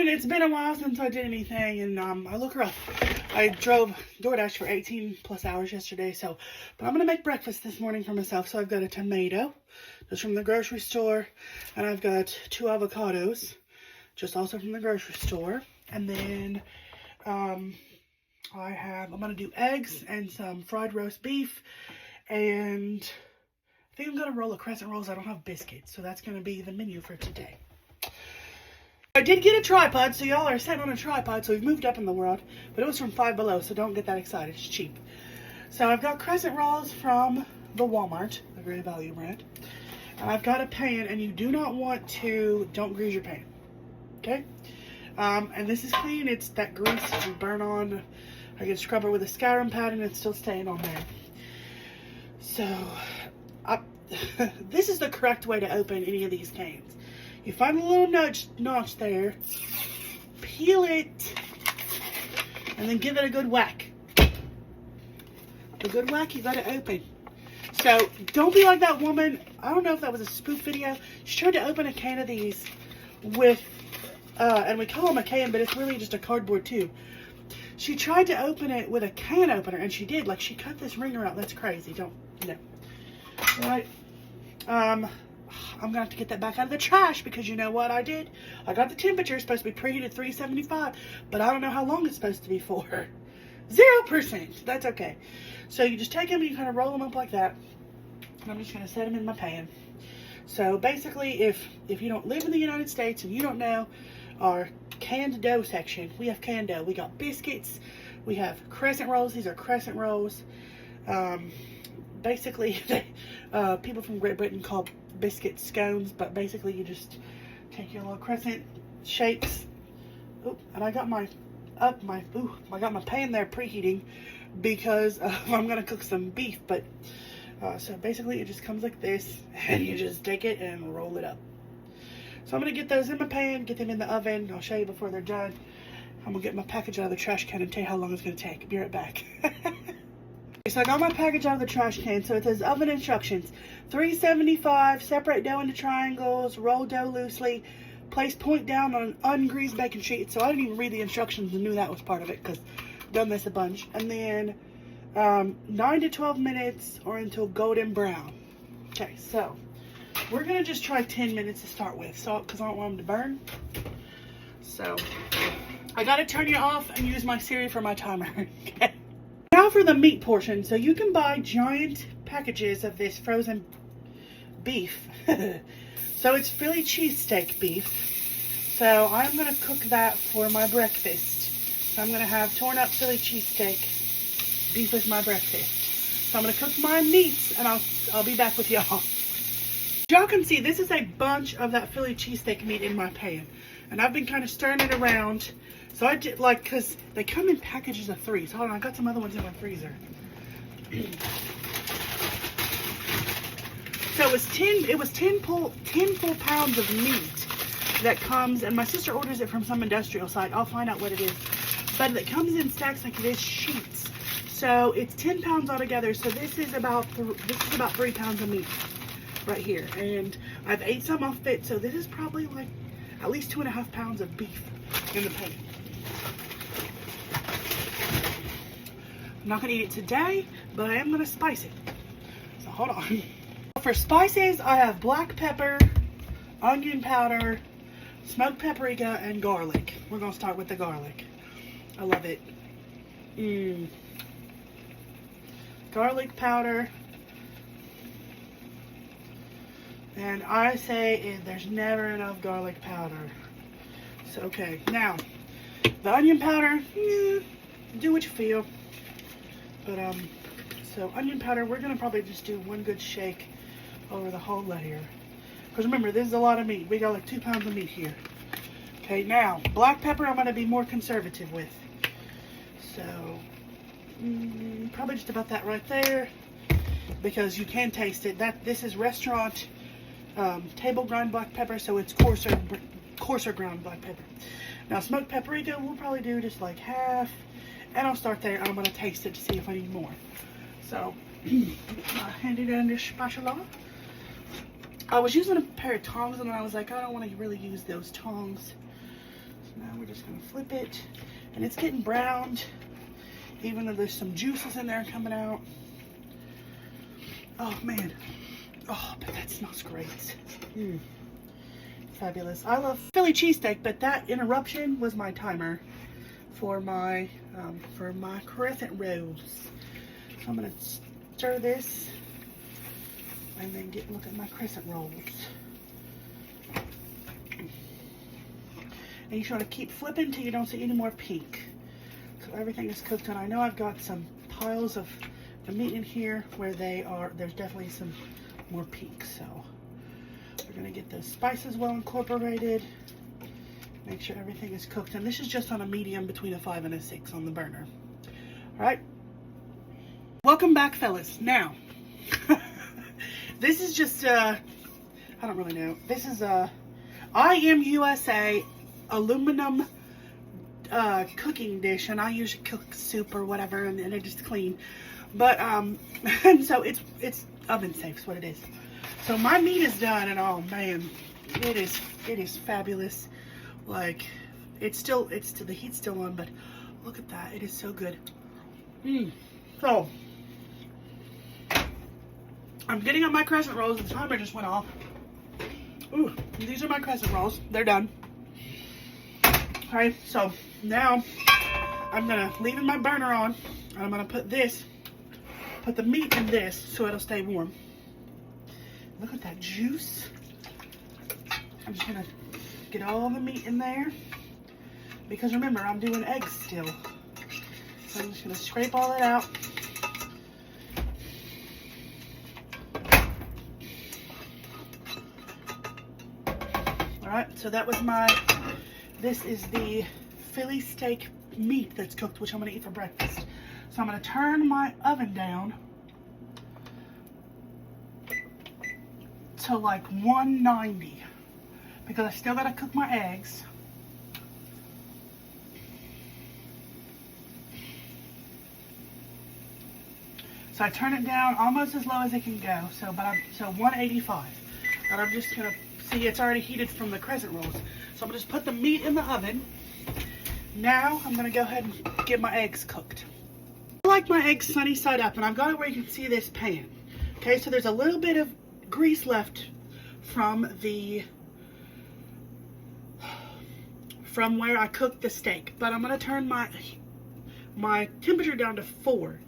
morning. It's been a while since I did anything, and I look rough. I drove DoorDash for 18 plus hours yesterday, but I'm gonna make breakfast this morning for myself. So I've got a tomato, just from the grocery store, and I've got 2 avocados, just also from the grocery store, and then I'm gonna do eggs and some fried roast beef, and I think I'm gonna roll a crescent rolls. I don't have biscuits, so that's gonna be the menu for today. I did get a tripod, so y'all are sitting on a tripod, so we've moved up in the world, but it was from Five Below, so don't get that excited, it's cheap. So I've got crescent rolls from the Walmart, the Great Value brand, and I've got a pan, and you do not want to, don't grease your pan, okay? And this is clean. It's that grease you burn on. I can scrub it with a scouring pad, and it's still staying on there. So, this is the correct way to open any of these cans. You find a little notch there, peel it, and then give it a good whack. A good whack, you got to open. So don't be like that woman. I don't know if that was a spoof video. She tried to open a can of these with, and we call them a can, but it's really just a cardboard tube. She tried to open it with a can opener, and she did. Like, she cut this ringer out. That's crazy. Don't, no. All right. I'm going to have to get that back out of the trash, because you know what I did? I got the temperature. It's supposed to be preheated 375, but I don't know how long it's supposed to be for. 0%. That's okay. So you just take them and you kind of roll them up like that. And I'm just going to set them in my pan. So basically, if you don't live in the United States and you don't know our canned dough section, we have canned dough. We got biscuits. We have crescent rolls. These are crescent rolls. Basically, people from Great Britain call biscuit scones, but basically you just take your little crescent shapes. Oh, and I got my pan there preheating because I'm gonna cook some beef. But so basically it just comes like this, and you just take it and roll it up. So I'm gonna get those in my pan, get them in the oven. I'll show you before they're done. I'm gonna get my package out of the trash can and tell you how long it's gonna take. Be right back. So I got my package out of the trash can. So it says oven instructions: 375, separate dough into triangles, roll dough loosely, place point down on an ungreased baking sheet. So I didn't even read the instructions and knew that was part of it, because I've done this a bunch. And then 9 to 12 minutes or until golden brown. Okay, so we're gonna just try 10 minutes to start with, so because I don't want them to burn. So I gotta turn you off and use my Siri for my timer. Okay. Now for the meat portion. So you can buy giant packages of this frozen beef. So it's Philly cheesesteak beef. So I'm going to cook that for my breakfast. So I'm going to have torn up Philly cheesesteak beef as my breakfast. So I'm going to cook my meats, and I'll be back with y'all. Y'all can see this is a bunch of that Philly cheesesteak meat in my pan. And I've been kind of stirring it around. So I did, like, because they come in packages of 3. So hold on, I got some other ones in my freezer. So it was 10 full pounds of meat that comes, and my sister orders it from some industrial site. I'll find out what it is. But it comes in stacks like it is sheets. So it's 10 pounds altogether. So this is about 3 pounds of meat right here. And I've ate some off it, so this is probably like at least 2.5 pounds of beef in the pan. I'm not going to eat it today, but I am going to spice it. So hold on. For spices, I have black pepper, onion powder, smoked paprika, and garlic. We're going to start with the garlic. I love it. Garlic powder. And I say there's never enough garlic powder. So, okay. Now, the onion powder, do what you feel. But, so onion powder, we're going to probably just do one good shake over the whole layer. Because remember, this is a lot of meat. We got like 2 pounds of meat here. Okay, now, black pepper I'm going to be more conservative with. So, probably just about that right there. Because you can taste it. This is restaurant table ground black pepper, so it's coarser ground black pepper. Now, smoked paprika, we'll probably do just like half. And I'll start there, and I'm going to taste it to see if I need more. So, I handed it under spatula. I was using a pair of tongs, and then I was like, I don't want to really use those tongs. So now just gonna flip it, and it's getting browned, even though there's some juices in there coming out. Oh man, oh, but that smells great. Fabulous. I love Philly cheesesteak, but that interruption was my timer for my crescent rolls. So I'm gonna stir this and then look at my crescent rolls. And you just want to keep flipping until you don't see any more pink. So everything is cooked, and I know I've got some piles of the meat in here where there's definitely some more pink. So we're gonna get those spices well incorporated. Make sure everything is cooked, and this is just on a medium between a 5 and a 6 on the burner. All right. Welcome back, fellas. Now, this is just I don't really know. This is I Am USA aluminum cooking dish, and I usually cook soup or whatever, and it's just clean. But and so it's oven safe is what it is. So my meat is done, and oh man, it is fabulous. Like it's the heat's still on, but look at that, it is so good. So I'm getting up my crescent rolls. The timer just went off. Ooh, these are my crescent rolls. They're done. Okay, so now I'm gonna leave my burner on, and I'm gonna put the meat in this so it'll stay warm. Look at that juice. I'm just gonna get all the meat in there, because remember, I'm doing eggs still. So I'm just gonna scrape all that out. Alright, so that was this is the Philly steak meat that's cooked, which I'm gonna eat for breakfast. So I'm gonna turn my oven down to like 190, because I still gotta cook my eggs. So I turn it down almost as low as it can go. So 185. And I'm just gonna see, it's already heated from the crescent rolls. So I'm gonna just put the meat in the oven. Now I'm gonna go ahead and get my eggs cooked. I like my eggs sunny side up, and I've got it where you can see this pan. Okay, so there's a little bit of grease left from where I cooked the steak, but I'm gonna turn my temperature down to 4.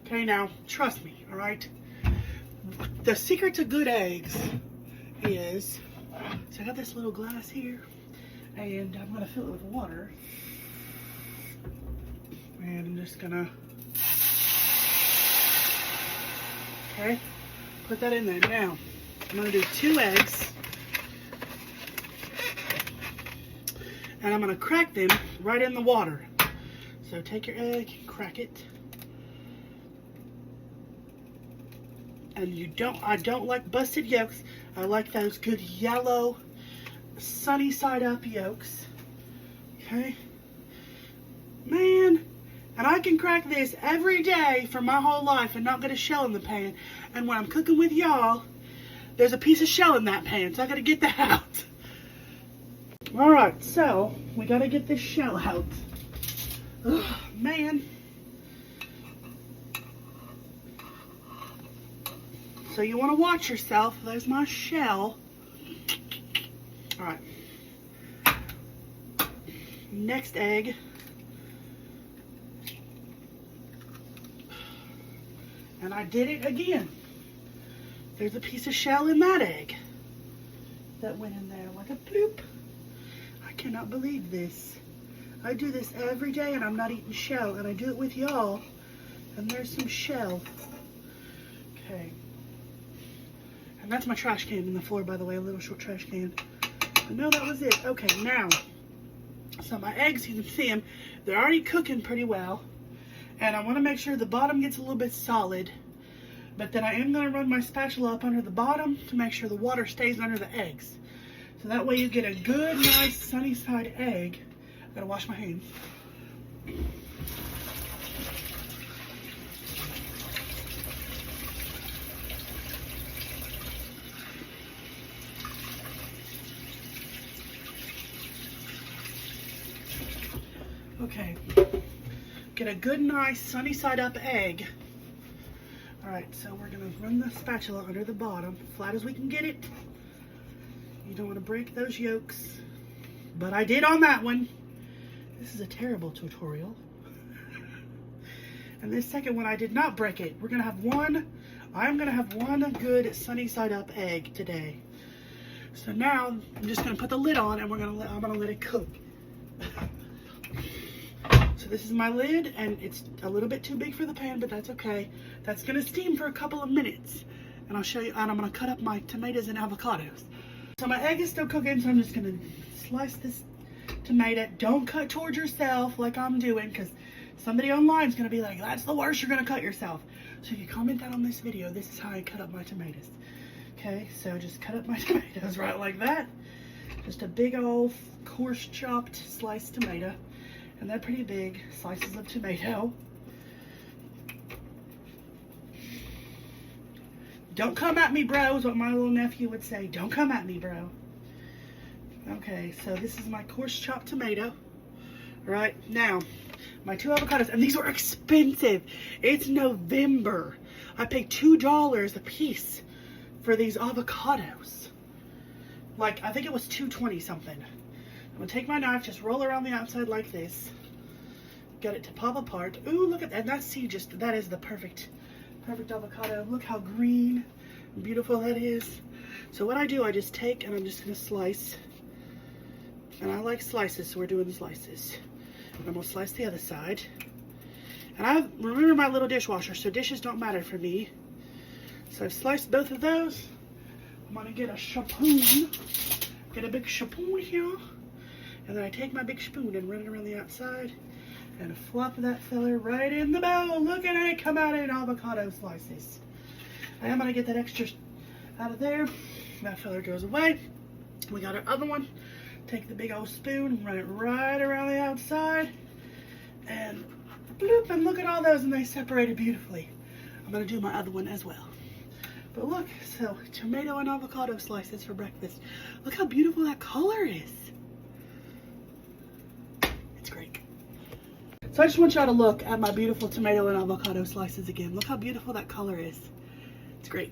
Okay, now trust me, all right. The secret to good eggs is, so I got this little glass here, and I'm gonna fill it with water, and I'm just gonna, okay, put that in there. Now I'm gonna do 2 eggs, and I'm gonna crack them right in the water. So take your egg, crack it. And I don't like busted yolks. I like those good yellow, sunny side up yolks. Okay? Man, and I can crack this every day for my whole life and not get a shell in the pan. And when I'm cooking with y'all, there's a piece of shell in that pan, so I gotta get that out. Alright, so we gotta get this shell out. Ugh, man. So you want to watch yourself. There's my shell. Alright. Next egg. And I did it again. There's a piece of shell in that egg that went in there like a bloop. I cannot believe this. I do this every day, and I'm not eating shell, and I do it with y'all, and there's some shell. Okay. And that's my trash can in the floor, by the way, a little short trash can. But no, that was it. Okay, now, so my eggs, you can see them, they're already cooking pretty well. And I want to make sure the bottom gets a little bit solid. But then I am going to run my spatula up under the bottom to make sure the water stays under the eggs. So that way you get a good, nice, sunny side egg. I gotta wash my hands. Okay, get a good, nice, sunny side up egg. All right, so we're gonna run the spatula under the bottom, flat as we can get it. You don't wanna break those yolks, but I did on that one. This is a terrible tutorial. And this second one, I did not break it. I'm gonna have one good sunny side up egg today. So now I'm just gonna put the lid on and I'm gonna let it cook. So this is my lid, and it's a little bit too big for the pan, but that's okay. That's gonna steam for a couple of minutes, and I'll show you, and I'm gonna cut up my tomatoes and avocados. So my egg is still cooking, so I'm just gonna slice this tomato. Don't cut towards yourself like I'm doing, because somebody online is gonna be like, that's the worst, you're gonna cut yourself. So if you comment that on this video, this is how I cut up my tomatoes. Okay, so just cut up my tomatoes right like that. Just a big old coarse chopped sliced tomato. And they're pretty big slices of tomato. Don't come at me, bro, is what my little nephew would say. Don't come at me, bro. Okay, so this is my coarse chopped tomato. Right, now, my 2 avocados, and these were expensive. It's November. I paid $2 a piece for these avocados. Like, I think it was $2.20 something. I'm gonna take my knife, just roll around the outside like this. Get it to pop apart. Ooh, look at that. And that seed that is the perfect avocado. Look how green and beautiful that is. So what I do, I just take and I'm just gonna slice. And I like slices, so we're doing slices. And I'm gonna slice the other side. And I remember my little dishwasher, so dishes don't matter for me. So I've sliced both of those. I'm gonna get a spoon. Get a big spoon here. And then I take my big spoon and run it around the outside and flop that fella right in the bowl. Look at it come out in avocado slices. I am going to get that extra out of there. That fella goes away. We got our other one. Take the big old spoon, run it right around the outside. And bloop, and look at all those, and they separated beautifully. I'm going to do my other one as well. But look, so tomato and avocado slices for breakfast. Look how beautiful that color is. It's great. So I just want y'all to look at my beautiful tomato and avocado slices again. Look how beautiful that color is. It's great.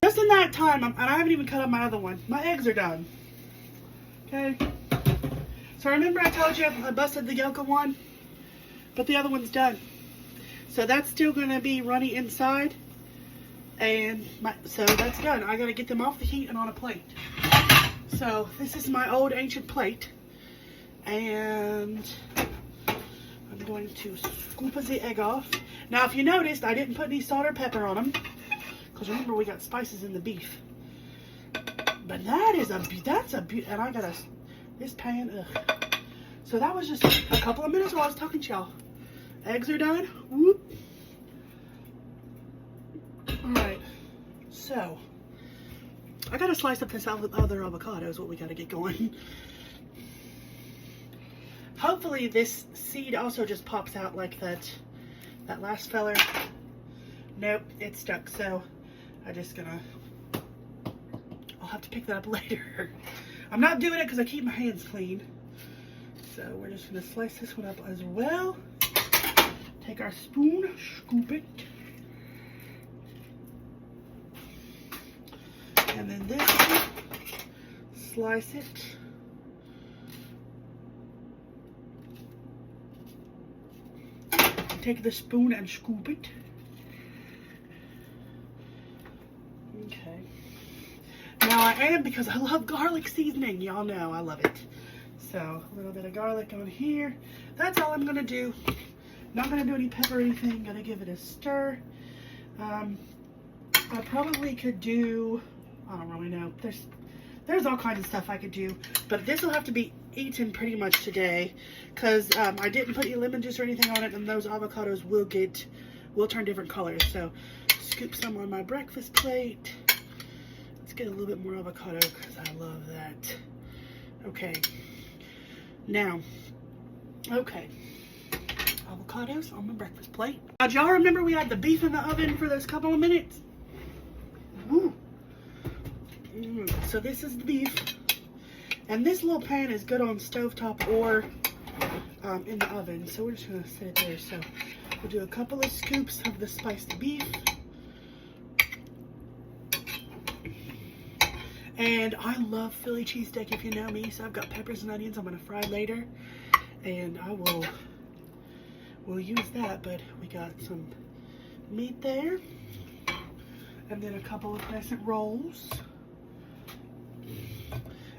Just in that time, and I haven't even cut up my other one. My eggs are done. Okay. So remember I told you I busted the yolk of one, but the other one's done. So that's still going to be runny inside, and so that's done. I got to get them off the heat and on a plate. So this is my old ancient plate, and I'm going to scoop the egg off. Now, if you noticed, I didn't put any salt or pepper on them, because remember we got spices in the beef. But that is and I got this pan. Ugh. So that was just a couple of minutes while I was talking to y'all. Eggs are done. Whoop. Alright, so I gotta slice up this other avocado is what we gotta get going. Hopefully this seed also just pops out like that last feller. Nope, it's stuck, so I'll have to pick that up later. I'm not doing it because I keep my hands clean. So we're just gonna slice this one up as well. Take our spoon, scoop it. And then this one, slice it. Take the spoon and scoop it. Okay. Now I am, because I love garlic seasoning. Y'all know I love it. So a little bit of garlic on here. That's all I'm gonna do. Not gonna do any pepper or anything. Gonna give it a stir. I probably could do, I don't really know. There's all kinds of stuff I could do, but this will have to be eaten pretty much today, because I didn't put any lemon juice or anything on it, and those avocados will turn different colors. So scoop some on my breakfast plate. Let's get a little bit more avocado because I love that. Okay. Now, okay. Avocados on my breakfast plate. Now, do y'all remember we had the beef in the oven for those couple of minutes? Woo. So this is the beef. And this little pan is good on stovetop or in the oven. So we're just gonna set it there. So we'll do a couple of scoops of the spiced beef. And I love Philly cheesesteak, if you know me. So I've got peppers and onions I'm gonna fry later. And we'll use that, but we got some meat there. And then a couple of crescent rolls.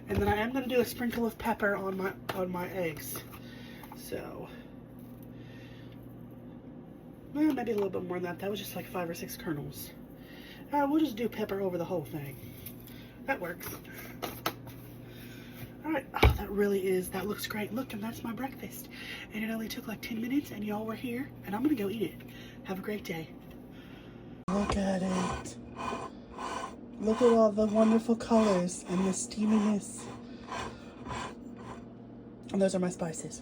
And then I am going to do a sprinkle of pepper on my eggs. So, well, maybe a little bit more than that. That was just like 5 or 6 kernels. We'll just do pepper over the whole thing. That works. Alright, oh, that looks great. Look, and that's my breakfast. And it only took like 10 minutes, and y'all were here, and I'm going to go eat it. Have a great day. Look at it. Look at all the wonderful colors and the steaminess. And those are my spices.